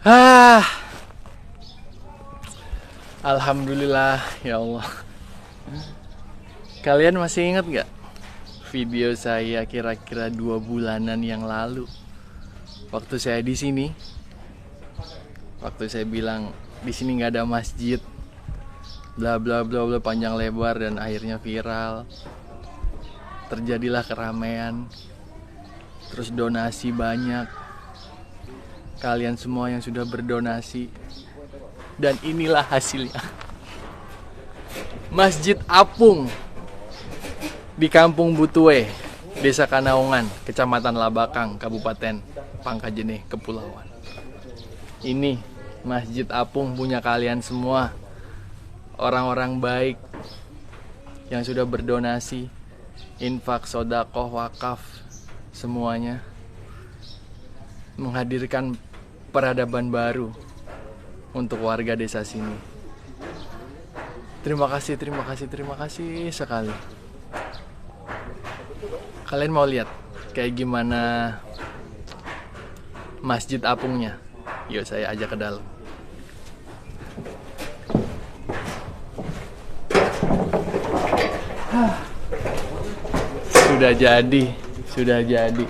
Ah, Alhamdulillah ya Allah. Kalian masih ingat gak video saya kira-kira 2 bulanan yang lalu? Waktu saya di sini, waktu saya bilang di sini nggak ada masjid, bla bla bla bla panjang lebar dan akhirnya viral. Terjadilah keramaian, terus donasi banyak. Kalian semua yang sudah berdonasi, dan inilah hasilnya. Masjid Apung di Kampung Butuwe, Desa Kanaungan, Kecamatan Labakang, Kabupaten Pangkajene, Kepulauan. Ini Masjid Apung punya kalian semua, orang-orang baik yang sudah berdonasi, infak, sodakoh, wakaf, semuanya menghadirkan peradaban baru untuk warga desa sini. Terima kasih sekali. Kalian mau lihat kayak gimana Masjid Apungnya? Yuk saya ajak ke dalam. Sudah jadi.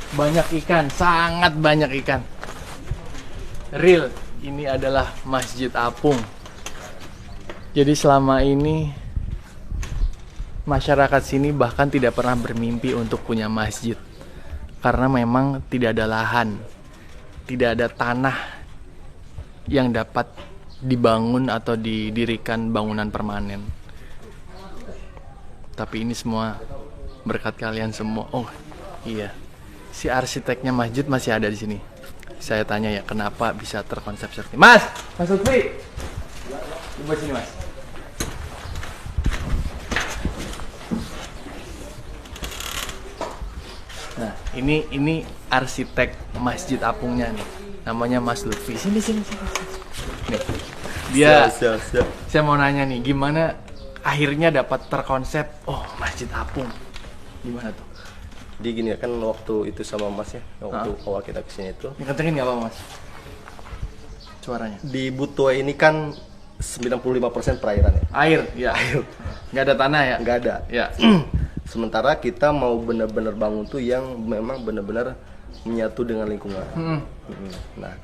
Banyak ikan, sangat banyak ikan. Real, ini adalah Masjid Apung. Jadi selama ini masyarakat sini bahkan tidak pernah bermimpi untuk punya masjid. Karena memang tidak ada lahan, tidak ada tanah yang dapat dibangun atau didirikan bangunan permanen. Tapi ini semua berkat kalian semua. Oh iya, si arsiteknya masjid masih ada di sini. Saya tanya ya, kenapa bisa terkonsep seperti ini? Mas Lutfi, coba sini Mas. Nah, ini arsitek Masjid Apungnya nih. Namanya Mas Lutfi. Sini. Nih. Dia siap. Saya mau nanya nih, gimana akhirnya dapat terkonsep Masjid Apung? Gimana tuh? Jadi gini ya, kan waktu itu sama Mas ya, waktu awal kita kesini itu. Ini kencengin nggak apa Mas? Suaranya. Di Butuwe ini kan 95% perairan ya. Air, ya. Nggak ada tanah ya? Nggak ada. Ya. Sementara kita mau benar-benar bangun tuh yang memang benar-benar menyatu dengan lingkungan. Nah,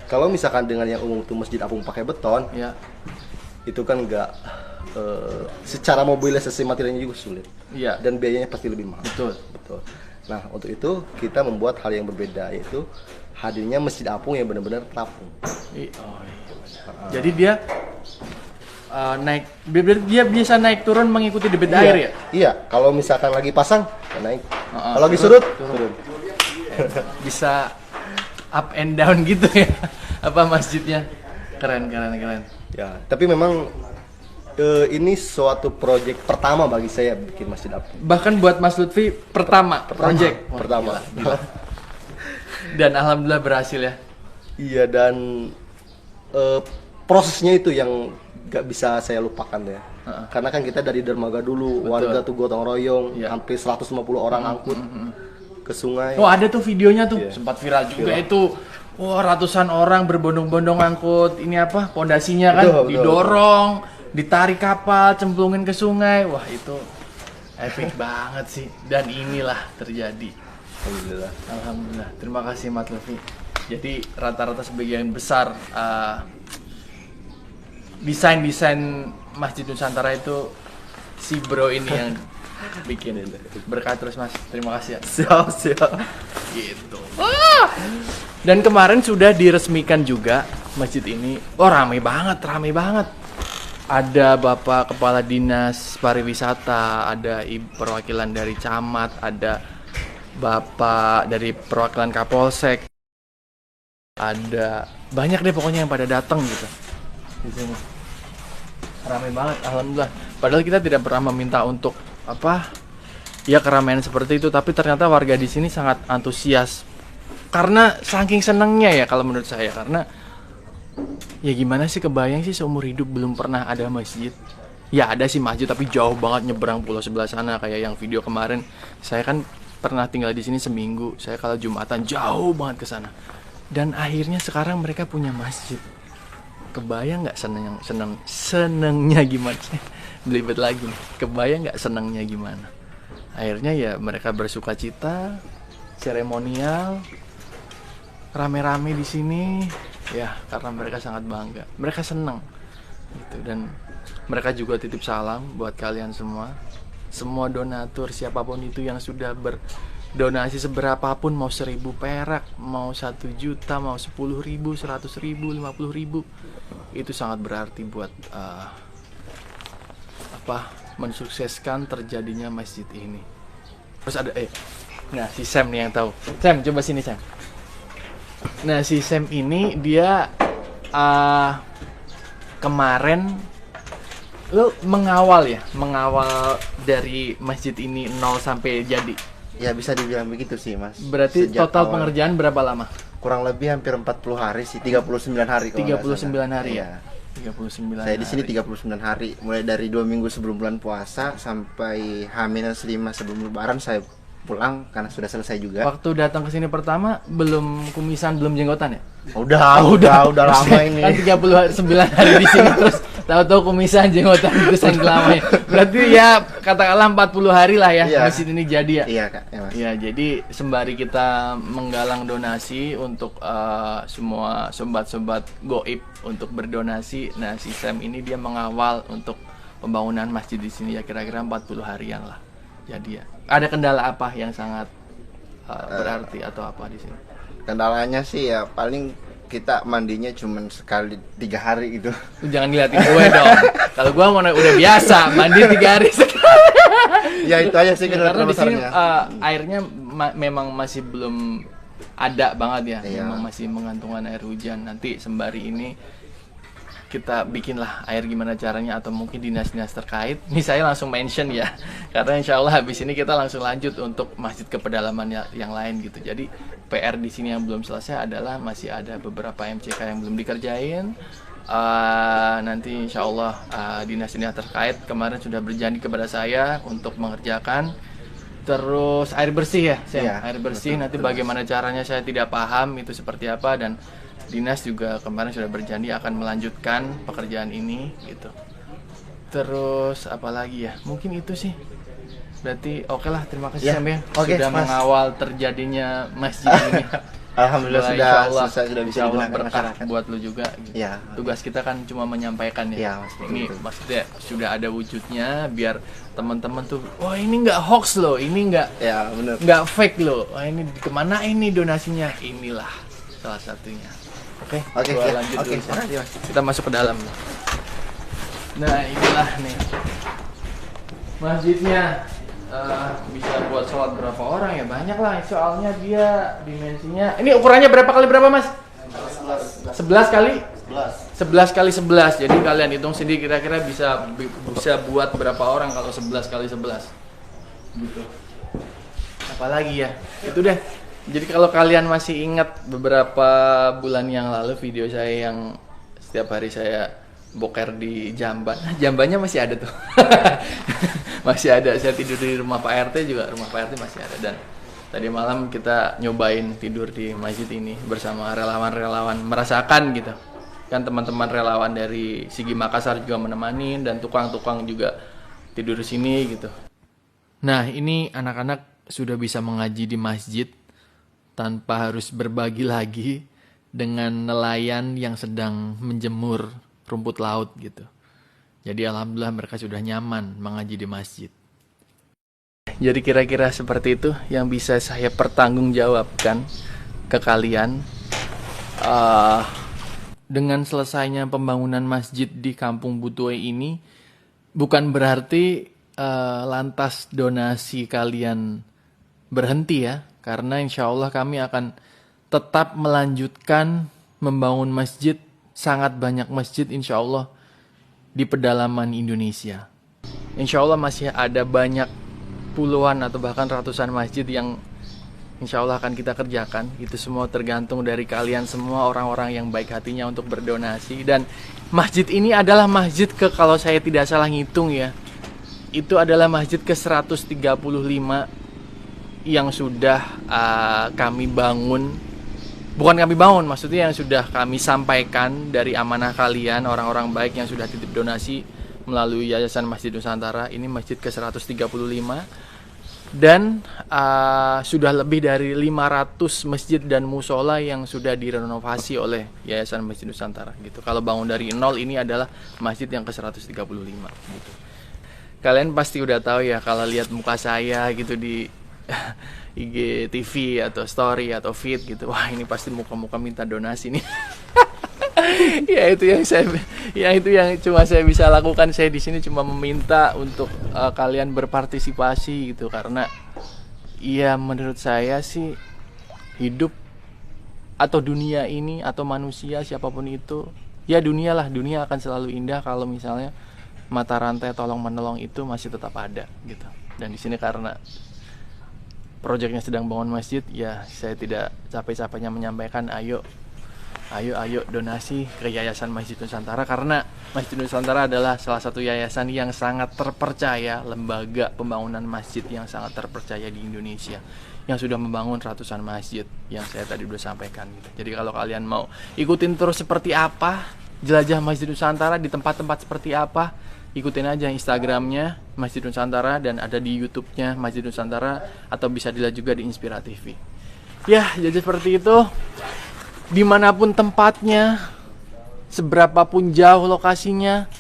kalau misalkan dengan yang umum tuh Masjid Apung pakai beton, Ya. itu kan nggak secara mobilisasi materialnya juga sulit. Iya. Dan biayanya pasti lebih mahal. Betul. Nah, untuk itu kita membuat hal yang berbeda, yaitu hadirnya Masjid Apung yang benar-benar terapung. Iya. Jadi dia dia bisa naik turun mengikuti debit air ya? Iya, kalau misalkan lagi pasang, ya naik. Kalau lagi surut, turun. Bisa up and down gitu ya? Apa masjidnya? Keren. Ya, tapi memang ini suatu proyek pertama bagi saya bikin Masjid Apung. Bahkan buat Mas Lutfi pertama. Project pertama. Gila. Dan alhamdulillah berhasil ya. Iya, dan prosesnya itu yang gak bisa saya lupakan ya. Karena kan kita dari dermaga dulu. Betul. Warga tuh gotong royong, Iya. hampir 150 orang angkut ke sungai. Oh, ada tuh videonya tuh, Iya. sempat viral juga itu. Wah, ratusan orang berbondong-bondong angkut ini pondasinya kan, Betul. didorong, ditarik kapal, cemplungin ke sungai. Wah, itu epic banget sih. Dan inilah terjadi. Alhamdulillah. Terima kasih Mas Lutfi. Jadi rata-rata sebagian besar desain Masjid Nusantara itu si bro ini yang bikin. Berkah terus Mas. Terima kasih ya. Siap. Gitu. Dan kemarin sudah diresmikan juga masjid ini. Oh, ramai banget. Ada Bapak Kepala Dinas Pariwisata, ada perwakilan dari camat, ada Bapak dari perwakilan Kapolsek. Ada banyak deh pokoknya yang pada datang gitu di sini. Ramai banget, alhamdulillah. Padahal kita tidak pernah meminta untuk keramaian seperti itu, tapi ternyata warga di sini sangat antusias. Karena saking senengnya ya kalau menurut saya, karena ya gimana sih, kebayang sih seumur hidup belum pernah ada masjid. Ya ada sih masjid tapi jauh banget nyebrang pulau sebelah sana, kayak yang video kemarin. Saya kan pernah tinggal di sini seminggu. Saya kalau Jumatan jauh banget ke sana. Dan akhirnya sekarang mereka punya masjid. Kebayang nggak senengnya gimana sih? Belibet lagi nih. Kebayang nggak senengnya gimana? Akhirnya ya mereka bersuka cita, seremonial, rame-rame di sini. Ya karena mereka sangat bangga. Mereka seneng gitu. Dan mereka juga titip salam buat kalian semua. Semua donatur siapapun itu yang sudah berdonasi seberapapun, mau 1.000 perak, mau 1 juta, mau 10.000, 100.000, 50.000, itu sangat berarti buat mensukseskan terjadinya masjid ini. Terus ada nah si Sam nih yang tahu. Sam, coba sini Sam. Nah si Sam ini dia kemarin lo mengawal dari masjid ini 0 sampai jadi. Ya bisa dibilang begitu sih Mas. Berarti Sejak total awal, pengerjaan berapa lama? kurang lebih hampir 40 hari sih, 39 hari kalau nggak 39 salah. hari Iya. ya. 39 Saya di sini hari. 39 hari, mulai dari 2 minggu sebelum bulan puasa sampai H-5 sebelum lebaran saya pulang karena sudah selesai juga. Waktu datang ke sini pertama belum kumisan, belum jenggotan ya? Udah lama ini. Kan 39 hari di sini terus tahu-tahu kumisan, jenggotan, terus yang lama ya. Berarti ya katakanlah 40 hari lah ya Iya. masjid ini jadi ya. Iya Kak, ya Mas. Ya, jadi sembari kita menggalang donasi untuk semua sobat-sobat goib untuk berdonasi, nah si Sam ini dia mengawal untuk pembangunan masjid di sini ya kira-kira 40 harian lah. Jadi ya, ada kendala apa yang sangat berarti atau apa di sini? Kendalanya sih ya paling kita mandinya cuman sekali 3 hari gitu. Lu jangan ngeliatin gue dong. Kalau gue mau udah biasa mandi 3 hari sekali. Ya itu aja sih Karena kendala di sini besarnya. airnya memang masih belum ada banget ya. Iya. Memang masih mengantungan air hujan. Nanti sembari ini kita bikinlah air gimana caranya, atau mungkin dinas-dinas terkait. Ini saya langsung mention ya, karena insya Allah habis ini kita langsung lanjut untuk masjid ke pedalaman yang lain gitu. Jadi PR di sini yang belum selesai adalah masih ada beberapa MCK yang belum dikerjain. Nanti insya Allah dinas-dinas terkait kemarin sudah berjanji kepada saya untuk mengerjakan. Terus air bersih ya, Sam? Iya, Air bersih betul, nanti betul. bagaimana caranya saya tidak paham itu seperti apa, dan dinas juga kemarin sudah berjanji akan melanjutkan pekerjaan ini gitu. Terus apa lagi ya? Mungkin itu sih. Berarti oke lah, terima kasih Ya, Sam ya oke, sudah Mas. mengawal terjadinya masjid ini. Alhamdulillah sudah Insyaallah, selesai, sudah bisa insyaallah digunakan berkah masyarakat. buat lu juga gitu. Ya. Tugas kita kan cuma menyampaikan ya. Iya, Mas, Ini betul. maksudnya sudah ada wujudnya biar teman-teman tuh, wah ini nggak hoax loh, ini Ya benar. nggak fake loh. Wah ini kemana ini donasinya? Inilah salah satunya. Oke, Oke, gua ya. lanjut Oke, dulu, Sam. makasih, Mas. Kita masuk ke dalam. Nah inilah nih masjidnya. Bisa buat sholat berapa orang ya? Banyak lah, soalnya dia dimensinya. Ini ukurannya berapa kali berapa Mas? 11 kali 11 kali 11. Jadi kalian hitung sendiri kira-kira bisa buat berapa orang kalau 11 kali 11 gitu. Apalagi ya, itu deh. Jadi kalau kalian masih ingat beberapa bulan yang lalu video saya yang setiap hari saya boker di jamban, jambannya masih ada tuh. Masih ada, saya tidur di rumah Pak RT juga, rumah Pak RT masih ada. Dan tadi malam kita nyobain tidur di masjid ini bersama relawan-relawan, merasakan gitu kan, teman-teman relawan dari Sigi Makassar juga menemani, dan tukang-tukang juga tidur di sini gitu. Nah ini anak-anak sudah bisa mengaji di masjid tanpa harus berbagi lagi dengan nelayan yang sedang menjemur rumput laut gitu. Jadi alhamdulillah mereka sudah nyaman mengaji di masjid. Jadi kira-kira seperti itu yang bisa saya pertanggungjawabkan ke kalian. Dengan selesainya pembangunan masjid di Kampung Butuhe ini bukan berarti lantas donasi kalian berhenti ya. Karena insya Allah kami akan tetap melanjutkan membangun masjid, sangat banyak masjid insya Allah di pedalaman Indonesia. Insya Allah masih ada banyak puluhan atau bahkan ratusan masjid yang insya Allah akan kita kerjakan. Itu semua tergantung dari kalian semua, orang-orang yang baik hatinya untuk berdonasi. Dan masjid ini adalah masjid kalau saya tidak salah ngitung ya, itu adalah masjid ke 135 yang sudah kami bangun. Bukan kami bangun, maksudnya yang sudah kami sampaikan dari amanah kalian, orang-orang baik yang sudah titip donasi melalui Yayasan Masjid Nusantara. Ini masjid ke 135. Dan sudah lebih dari 500 masjid dan musola yang sudah direnovasi oleh Yayasan Masjid Nusantara gitu. Kalau bangun dari nol, ini adalah masjid yang ke 135 gitu. Kalian pasti udah tahu ya kalau lihat muka saya gitu di IG TV atau story atau feed gitu. Wah, ini pasti muka-muka minta donasi nih. Ya itu yang cuma saya bisa lakukan. Saya di sini cuma meminta untuk kalian berpartisipasi gitu, karena ya menurut saya sih hidup atau dunia ini atau manusia siapapun itu, ya dunia akan selalu indah kalau misalnya mata rantai tolong menolong itu masih tetap ada gitu. Dan di sini karena proyeknya sedang bangun masjid, ya saya tidak capek-capeknya menyampaikan ayo donasi ke Yayasan Masjid Nusantara, karena Masjid Nusantara adalah salah satu yayasan yang sangat terpercaya, lembaga pembangunan masjid yang sangat terpercaya di Indonesia, yang sudah membangun ratusan masjid yang saya tadi udah sampaikan gitu. Jadi kalau kalian mau ikutin terus seperti apa, jelajah Masjid Nusantara di tempat-tempat seperti apa, ikutin aja Instagramnya Masjid Nusantara, dan ada di YouTube-nya Masjid Nusantara, atau bisa dilihat juga di Inspira TV. Ya, jadi seperti itu. Dimanapun tempatnya, seberapapun jauh lokasinya,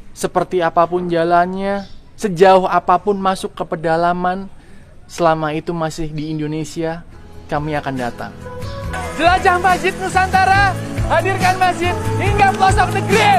seperti apapun jalannya, sejauh apapun masuk ke pedalaman, selama itu masih di Indonesia, kami akan datang. Jelajah Masjid Nusantara, hadirkan masjid hingga pelosok negeri.